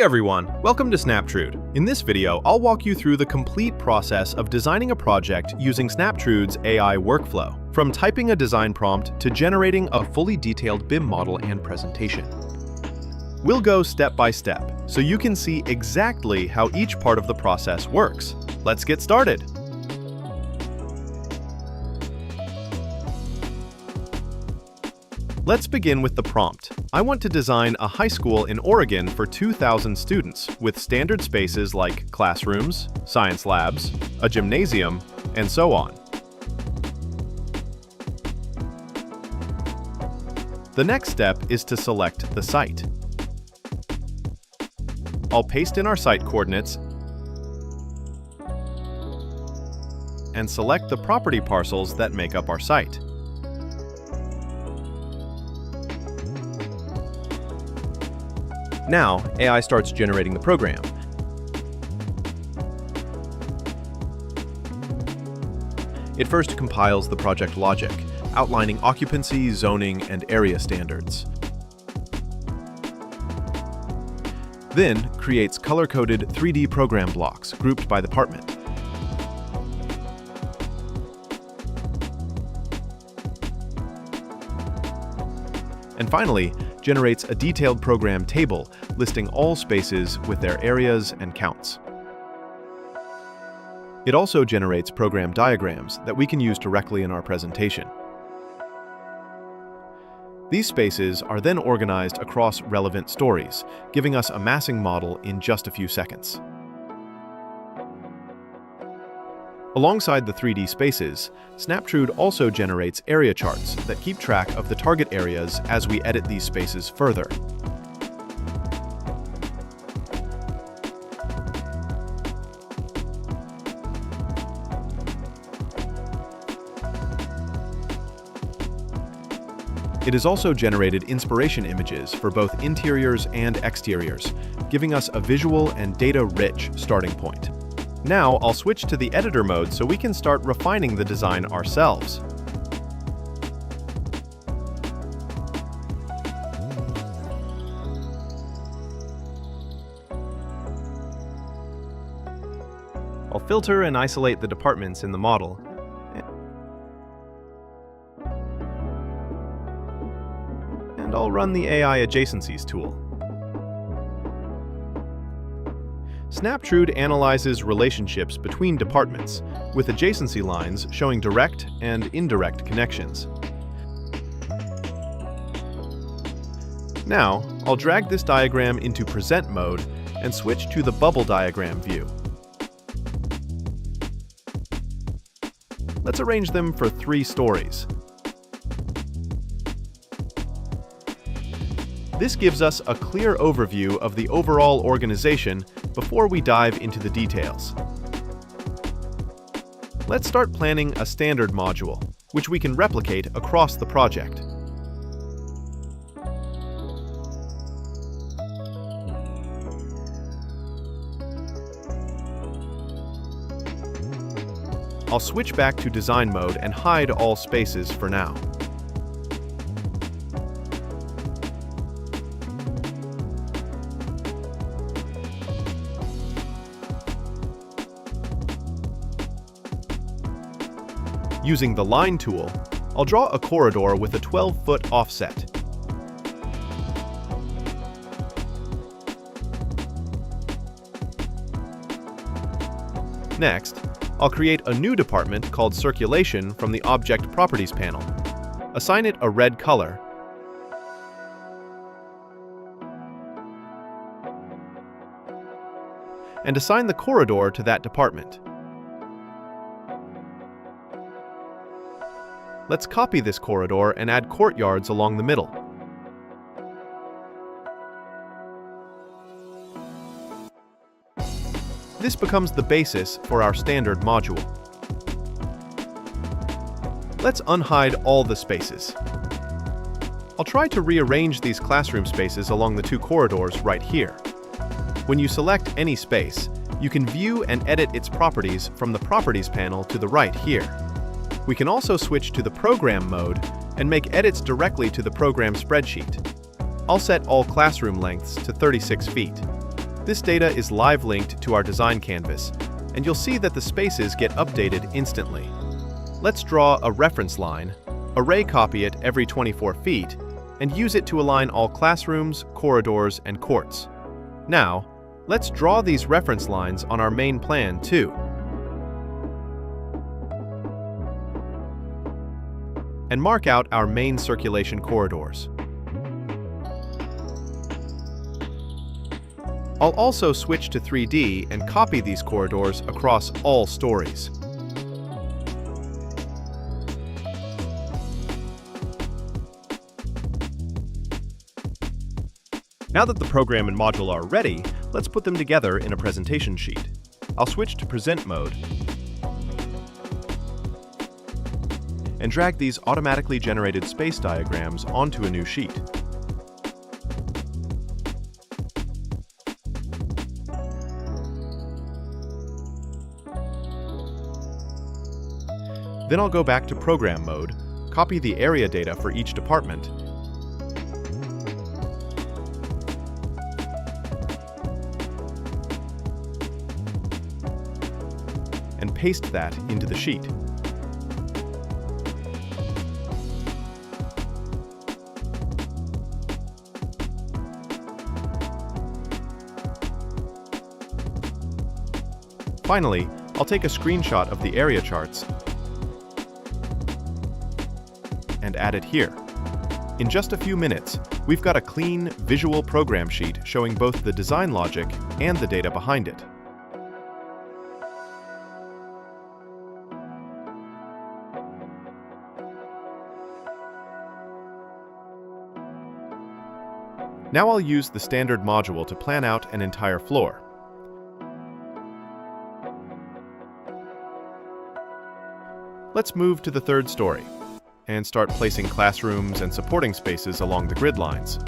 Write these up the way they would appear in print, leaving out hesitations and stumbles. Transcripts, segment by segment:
everyone, welcome to Snaptrude. In this video, I'll walk you through the complete process of designing a project using Snaptrude's AI workflow, from typing a design prompt to generating a fully detailed BIM model and presentation. We'll go step by step, so you can see exactly how each part of the process works. Let's get started. Let's begin with the prompt. I want to design a high school in Oregon for 2,000 students with standard spaces like classrooms, science labs, a gymnasium, and so on. The next step is to select the site. I'll paste in our site coordinates and select the property parcels that make up our site. Now, AI starts generating the program. It first compiles the project logic, outlining occupancy, zoning, and area standards. Then, creates color-coded 3D program blocks grouped by department. And finally, generates a detailed program table listing all spaces with their areas and counts. It also generates program diagrams that we can use directly in our presentation. These spaces are then organized across relevant stories, giving us a massing model in just a few seconds. Alongside the 3D spaces, Snaptrude also generates area charts that keep track of the target areas as we edit these spaces further. It has also generated inspiration images for both interiors and exteriors, giving us a visual and data-rich starting point. Now, I'll switch to the editor mode so we can start refining the design ourselves. I'll filter and isolate the departments in the model. And I'll run the AI Adjacencies tool. Snaptrude analyzes relationships between departments, with adjacency lines showing direct and indirect connections. Now, I'll drag this diagram into Present mode and switch to the bubble diagram view. Let's arrange them for 3 stories. This gives us a clear overview of the overall organization before we dive into the details. Let's start planning a standard module, which we can replicate across the project. I'll switch back to design mode and hide all spaces for now. Using the Line tool, I'll draw a corridor with a 12-foot offset. Next, I'll create a new department called Circulation from the Object Properties panel. Assign it a red color, and assign the corridor to that department. Let's copy this corridor and add courtyards along the middle. This becomes the basis for our standard module. Let's unhide all the spaces. I'll try to rearrange these classroom spaces along the 2 corridors right here. When you select any space, you can view and edit its properties from the Properties panel to the right here. We can also switch to the Program mode and make edits directly to the program spreadsheet. I'll set all classroom lengths to 36 feet. This data is live linked to our design canvas, and you'll see that the spaces get updated instantly. Let's draw a reference line, array copy it every 24 feet, and use it to align all classrooms, corridors, and courts. Now, let's draw these reference lines on our main plan too. And mark out our main circulation corridors. I'll also switch to 3D and copy these corridors across all stories. Now that the program and module are ready, let's put them together in a presentation sheet. I'll switch to Present mode and drag these automatically generated space diagrams onto a new sheet. Then I'll go back to Program mode, copy the area data for each department, and paste that into the sheet. Finally, I'll take a screenshot of the area charts and add it here. In just a few minutes, we've got a clean, visual program sheet showing both the design logic and the data behind it. Now I'll use the standard module to plan out an entire floor. Let's move to the third story and start placing classrooms and supporting spaces along the grid lines.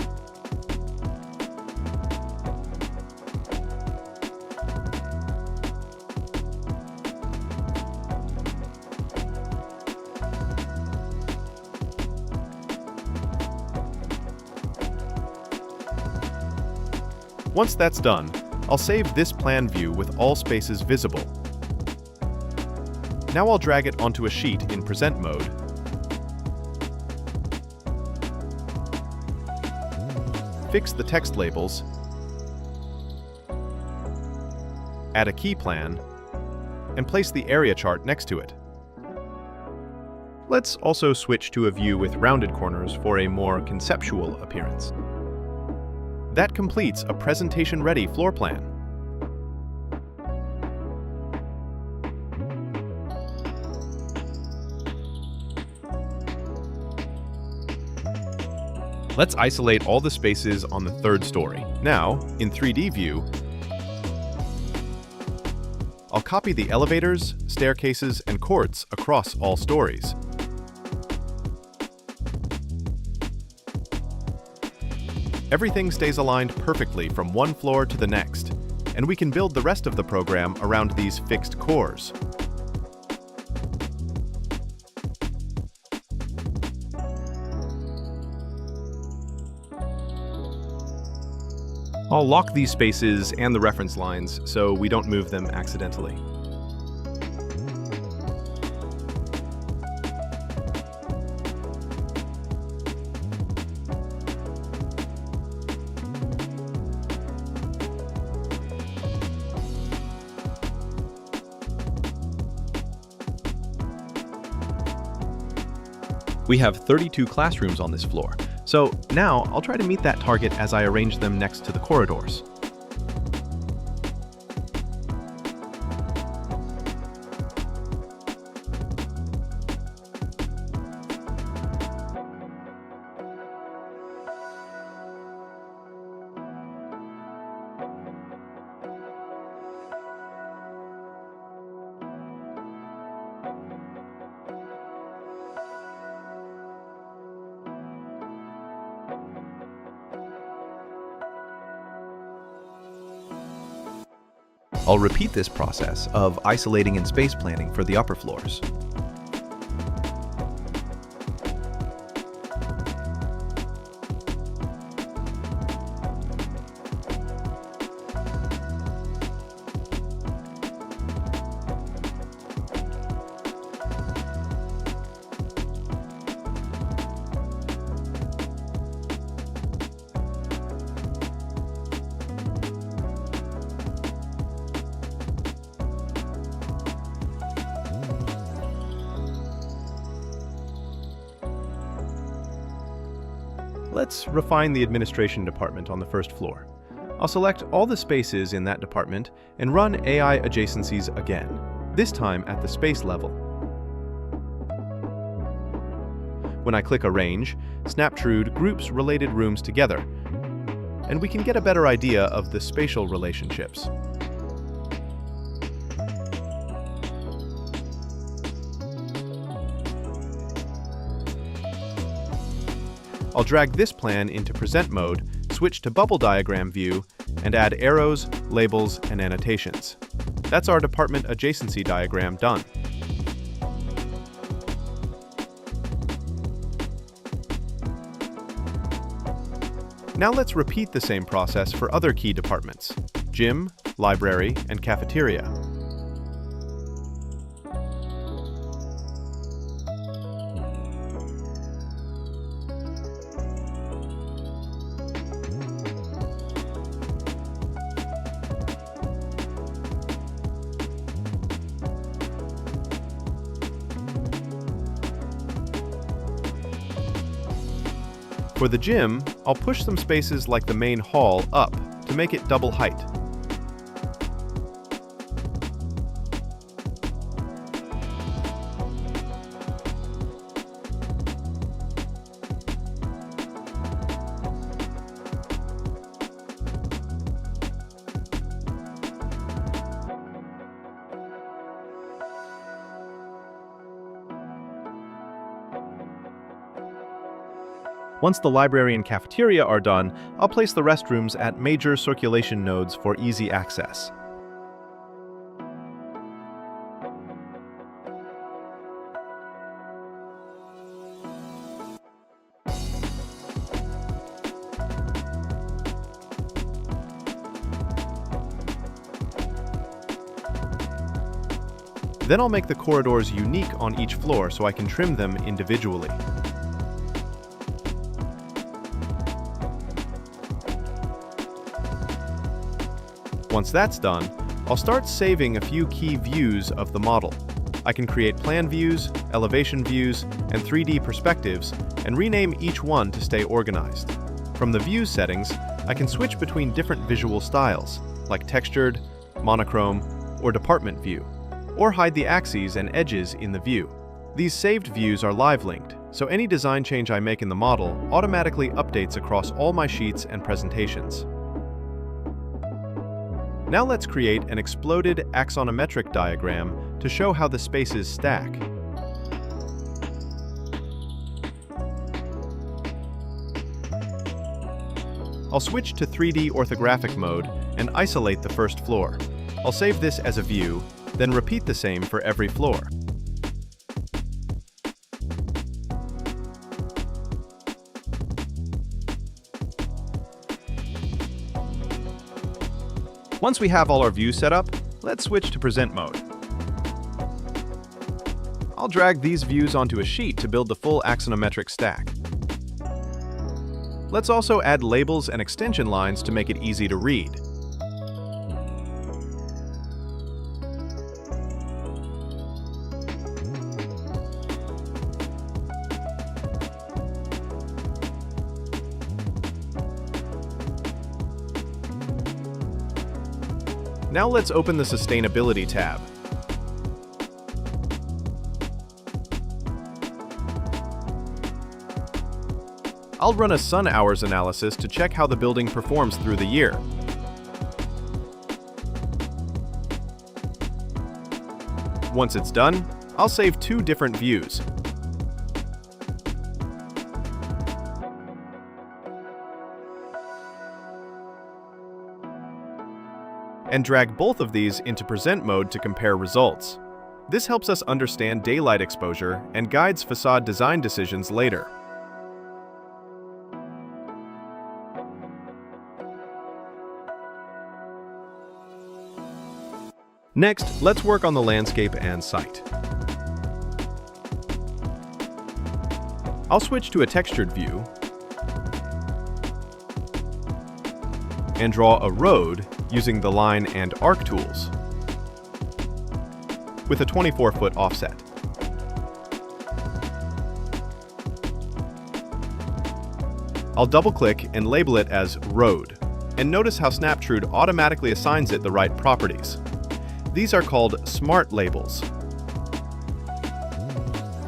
Once that's done, I'll save this plan view with all spaces visible. Now I'll drag it onto a sheet in Present mode, fix the text labels, add a key plan, and place the area chart next to it. Let's also switch to a view with rounded corners for a more conceptual appearance. That completes a presentation-ready floor plan. Let's isolate all the spaces on the third story. Now, in 3D view, I'll copy the elevators, staircases, and courts across all stories. Everything stays aligned perfectly from one floor to the next, and we can build the rest of the program around these fixed cores. I'll lock these spaces and the reference lines so we don't move them accidentally. We have 32 classrooms on this floor, so now I'll try to meet that target as I arrange them next to the corridors. I'll repeat this process of isolating and space planning for the upper floors. Let's refine the administration department on the first floor. I'll select all the spaces in that department and run AI Adjacencies again, this time at the space level. When I click Arrange, Snaptrude groups related rooms together, and we can get a better idea of the spatial relationships. I'll drag this plan into Present mode, switch to Bubble Diagram view, and add arrows, labels, and annotations. That's our department adjacency diagram done. Now let's repeat the same process for other key departments: gym, library, and cafeteria. For the gym, I'll push some spaces like the main hall up to make it double height. Once the library and cafeteria are done, I'll place the restrooms at major circulation nodes for easy access. Then I'll make the corridors unique on each floor so I can trim them individually. Once that's done, I'll start saving a few key views of the model. I can create plan views, elevation views, and 3D perspectives, and rename each one to stay organized. From the views settings, I can switch between different visual styles, like textured, monochrome, or department view, or hide the axes and edges in the view. These saved views are live-linked, so any design change I make in the model automatically updates across all my sheets and presentations. Now let's create an exploded axonometric diagram to show how the spaces stack. I'll switch to 3D orthographic mode and isolate the first floor. I'll save this as a view, then repeat the same for every floor. Once we have all our views set up, let's switch to Present mode. I'll drag these views onto a sheet to build the full axonometric stack. Let's also add labels and extension lines to make it easy to read. Now let's open the Sustainability tab. I'll run a sun hours analysis to check how the building performs through the year. Once it's done, I'll save two different views. And drag both of these into Present mode to compare results. This helps us understand daylight exposure and guides facade design decisions later. Next, let's work on the landscape and site. I'll switch to a textured view and draw a road using the line and arc tools with a 24-foot offset. I'll double-click and label it as Road, and notice how Snaptrude automatically assigns it the right properties. These are called smart labels.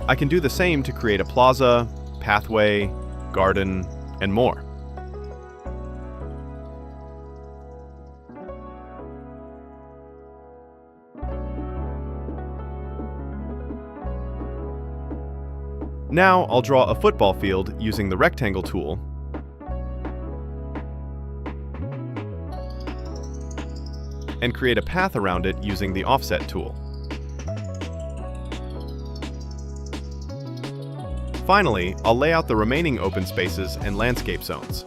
I can do the same to create a plaza, pathway, garden, and more. Now I'll draw a football field using the rectangle tool and create a path around it using the offset tool. Finally, I'll lay out the remaining open spaces and landscape zones.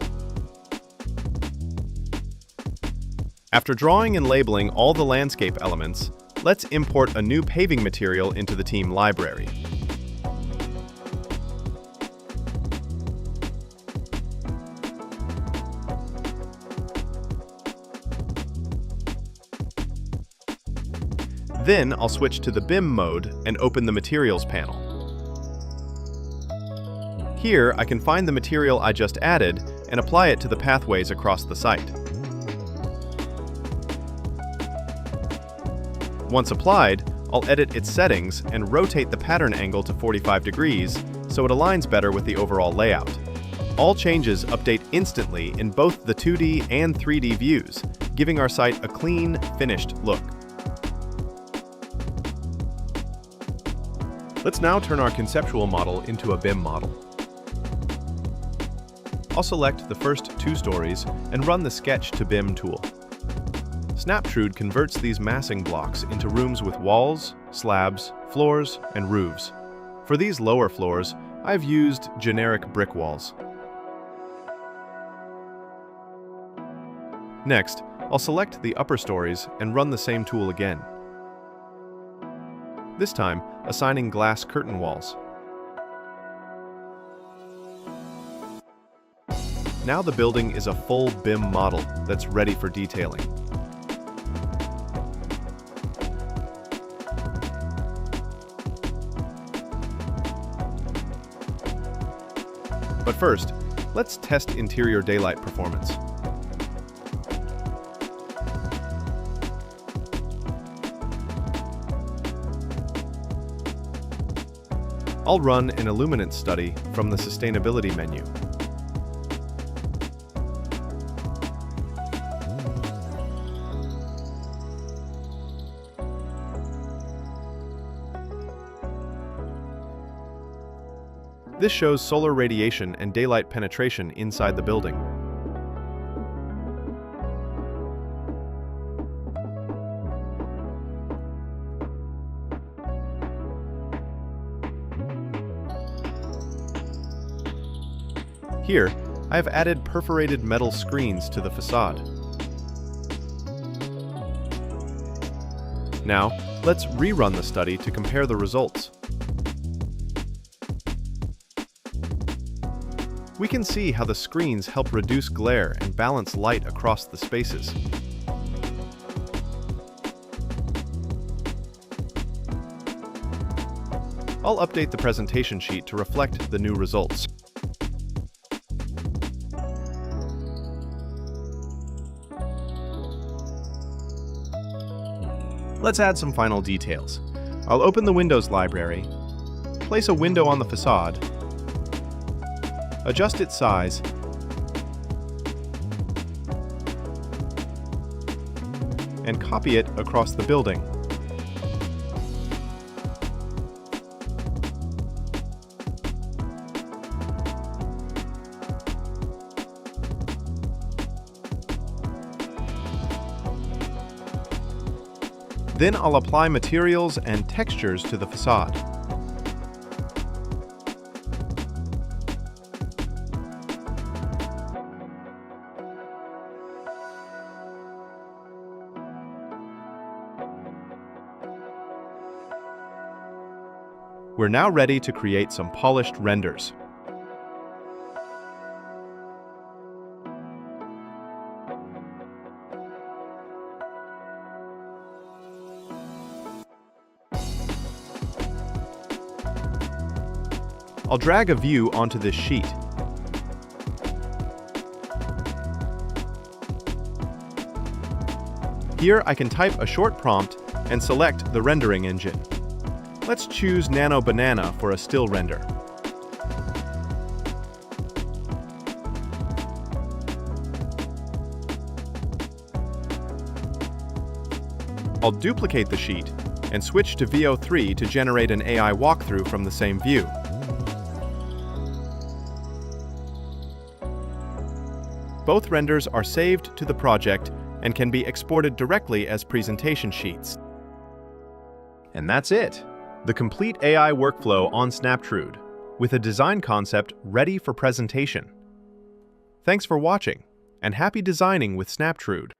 After drawing and labeling all the landscape elements, let's import a new paving material into the team library. Then I'll switch to the BIM mode and open the Materials panel. Here, I can find the material I just added and apply it to the pathways across the site. Once applied, I'll edit its settings and rotate the pattern angle to 45 degrees so it aligns better with the overall layout. All changes update instantly in both the 2D and 3D views, giving our site a clean, finished look. Let's now turn our conceptual model into a BIM model. I'll select the first 2 stories and run the Sketch to BIM tool. Snaptrude converts these massing blocks into rooms with walls, slabs, floors, and roofs. For these lower floors, I've used generic brick walls. Next, I'll select the upper stories and run the same tool again. This time, assigning glass curtain walls. Now the building is a full BIM model that's ready for detailing. But first, let's test interior daylight performance. I'll run an illuminance study from the Sustainability menu. This shows solar radiation and daylight penetration inside the building. Here, I have added perforated metal screens to the facade. Now, let's rerun the study to compare the results. We can see how the screens help reduce glare and balance light across the spaces. I'll update the presentation sheet to reflect the new results. Let's add some final details. I'll open the Windows library, place a window on the facade, adjust its size, and copy it across the building. Then I'll apply materials and textures to the facade. We're now ready to create some polished renders. I'll drag a view onto this sheet. Here I can type a short prompt and select the rendering engine. Let's choose Nano Banana for a still render. I'll duplicate the sheet and switch to VO3 to generate an AI walkthrough from the same view. Both renders are saved to the project and can be exported directly as presentation sheets. And that's it! The complete AI workflow on Snaptrude, with a design concept ready for presentation. Thanks for watching, and happy designing with Snaptrude!